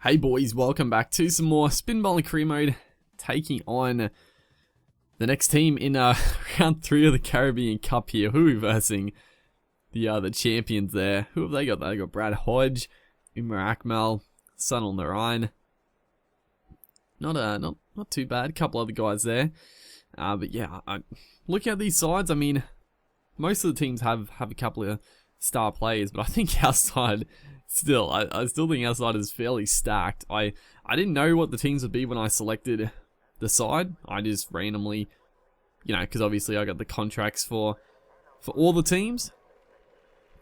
Hey boys, welcome back to some more Spin Bowling Career Mode, taking on the next team in round 3 of the Caribbean Cup here. Who are we versing? The champions there. Who have they got? They got Brad Hodge, Umar Akmal, Sunil Narayan. Not too bad. A couple other guys there. But yeah, looking at these sides, I mean, most of the teams have a couple of star players, but I think our side still, I still think our side is fairly stacked. I didn't know what the teams would be when I selected the side. I just randomly, because obviously I got the contracts for all the teams.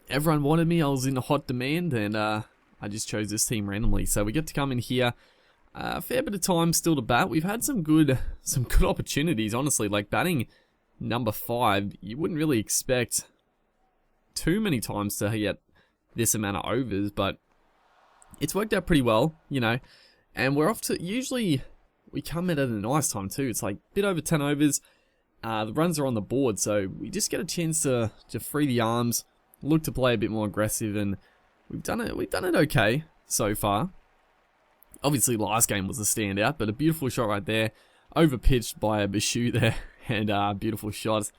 Everyone wanted me. I was in hot demand, and I just chose this team randomly. So we get to come in here. A fair bit of time still to bat. We've had some good opportunities, honestly. Like batting number 5, you wouldn't really expect too many times to get this amount of overs, but it's worked out pretty well, and we're off to, usually we come in at a nice time too. It's like a bit over 10 overs. The runs are on the board, so we just get a chance to free the arms, look to play a bit more aggressive, and we've done it okay so far. Obviously last game was a standout, but a beautiful shot right there, over pitched by a Bishu there, and beautiful shot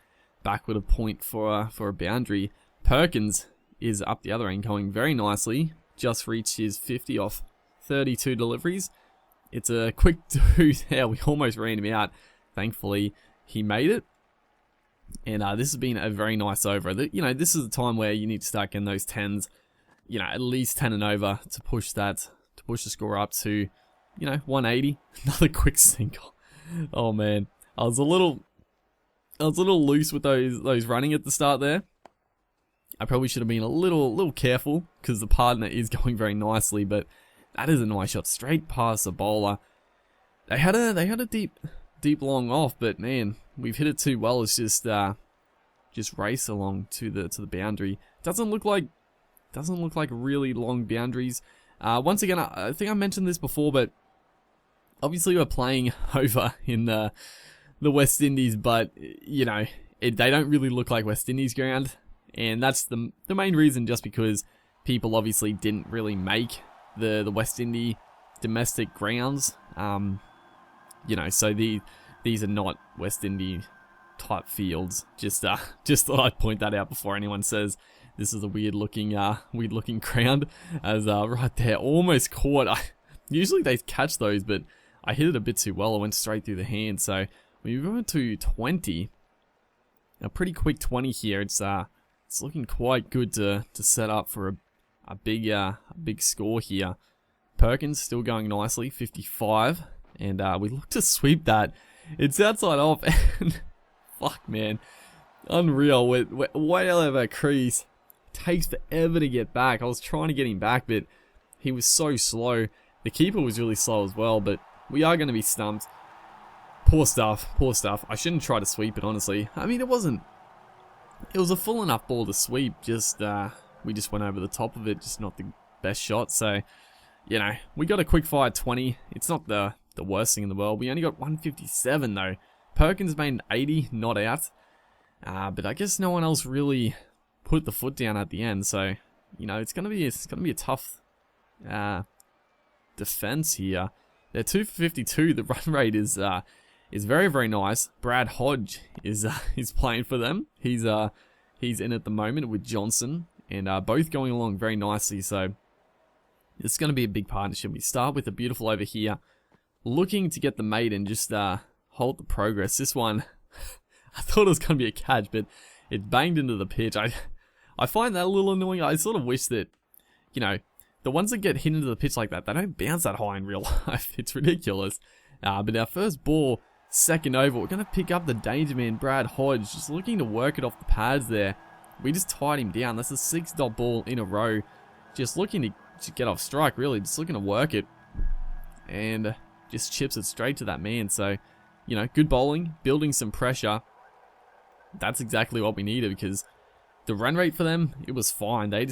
back with a point for a boundary. Perkins is up the other end, going very nicely. Just reached his 50 off 32 deliveries. It's a quick do there. We almost ran him out. Thankfully, he made it. And this has been a very nice over. This is the time where you need to start getting those 10s, at least 10 and over to push the score up to, 180. Another quick single. Oh man, I was a little loose with those running at the start there. I probably should have been a little careful because the partner is going very nicely, but that is a nice shot straight past the bowler. They had a deep long off, but man, we've hit it too well. It's just race along to the boundary. Doesn't look like really long boundaries. Once again, I think I mentioned this before, but obviously we're playing over in the West Indies, but they don't really look like West Indies ground. And that's the main reason, just because people obviously didn't really make the West Indies domestic grounds. So these are not West Indies type fields. Just thought I'd point that out before anyone says this is a weird looking ground. As right there, almost caught. Usually they catch those, but I hit it a bit too well. I went straight through the hand. So we move on to 20. A pretty quick 20 here. It's looking quite good to set up for a big score here. Perkins still going nicely, 55, and we look to sweep that. It's outside off, and fuck man, unreal. We're way out of our crease. Takes forever to get back. I was trying to get him back, but he was so slow. The keeper was really slow as well, but we are going to be stumped. Poor stuff. I shouldn't try to sweep it, honestly. I mean, it was a full enough ball to sweep, we just went over the top of it, just not the best shot. So, we got a quick fire 20. It's not the worst thing in the world. We only got 157 though. Perkins made an 80, not out. But I guess no one else really put the foot down at the end. So, it's gonna be a tough defense here. They're 2 for 52. The run rate is very, very nice. Brad Hodge is playing for them. He's in at the moment with Johnson, and both going along very nicely. So it's going to be a big partnership. We start with a beautiful over here, looking to get the maiden, just hold the progress. This one, I thought it was going to be a catch, but it banged into the pitch. I find that a little annoying. I sort of wish that, the ones that get hit into the pitch like that, they don't bounce that high in real life. It's ridiculous. But our first ball, second over, we're going to pick up the danger man, Brad Hodge, just looking to work it off the pads there. We just tied him down. That's a 6-dot ball in a row. Just looking to get off strike, really. Just looking to work it. And just chips it straight to that man. So, good bowling, building some pressure. That's exactly what we needed, because the run rate for them, it was fine. They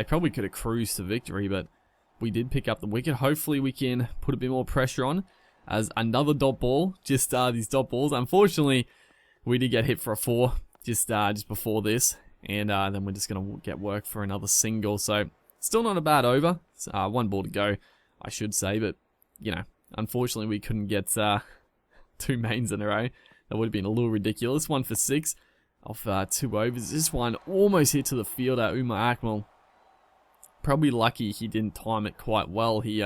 probably could have cruised to victory, but we did pick up the wicket. Hopefully we can put a bit more pressure on. As another dot ball, just these dot balls. Unfortunately, we did get hit for a 4 just before this, and then we're just gonna get work for another single. So still not a bad over. It's, 1 ball to go. I should say. But, you know, unfortunately we couldn't get 2 mains in a row. That would have been a little ridiculous. 1 for 6 off 2 overs. This one almost hit to the fielder, Umar Akmal. Probably lucky he didn't time it quite well. He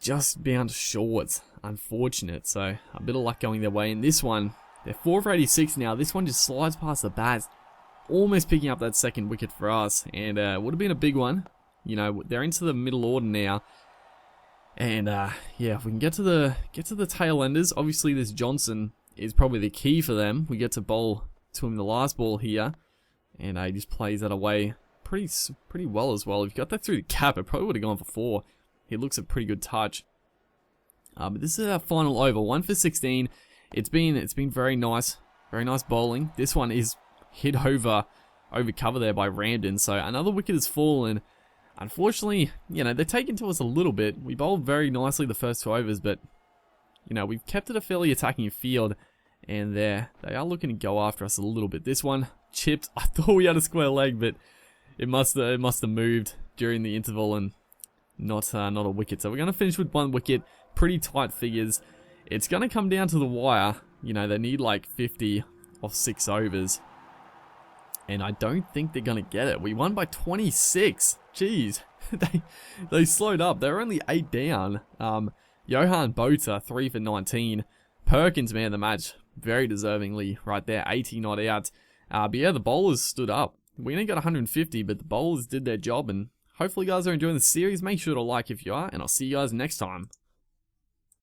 just bounced short. Unfortunate. So a bit of luck going their way. In this one, they're 4 for 86 now. This one just slides past the bats, almost picking up that second wicket for us. And would have been a big one. You know, they're into the middle order now. And yeah, if we can get to the tail enders, obviously this Johnson is probably the key for them. We get to bowl to him the last ball here, and he just plays that away pretty well as well. If you got that through the cap, it probably would have gone for 4. He looks a pretty good touch. But this is our final over, 1 for 16. It's been very nice bowling. This one is hit over cover there by Ramden, so another wicket has fallen. Unfortunately, you know, they're taking to us a little bit. We bowled very nicely the first 2 overs, but, you know, we've kept it a fairly attacking field, and they are looking to go after us a little bit. This one chipped. I thought we had a square leg, but it must have moved during the interval and not a wicket. So we're going to finish with 1 wicket. Pretty tight figures. It's going to come down to the wire. You know, they need like 50 off 6 overs. And I don't think they're going to get it. We won by 26. Jeez. they slowed up. They were only 8 down. Johan Bota, 3 for 19. Perkins, man of the match. Very deservingly right there. 80 not out. But yeah, the bowlers stood up. We only got 150, but the bowlers did their job. And hopefully you guys are enjoying the series. Make sure to like if you are. And I'll see you guys next time.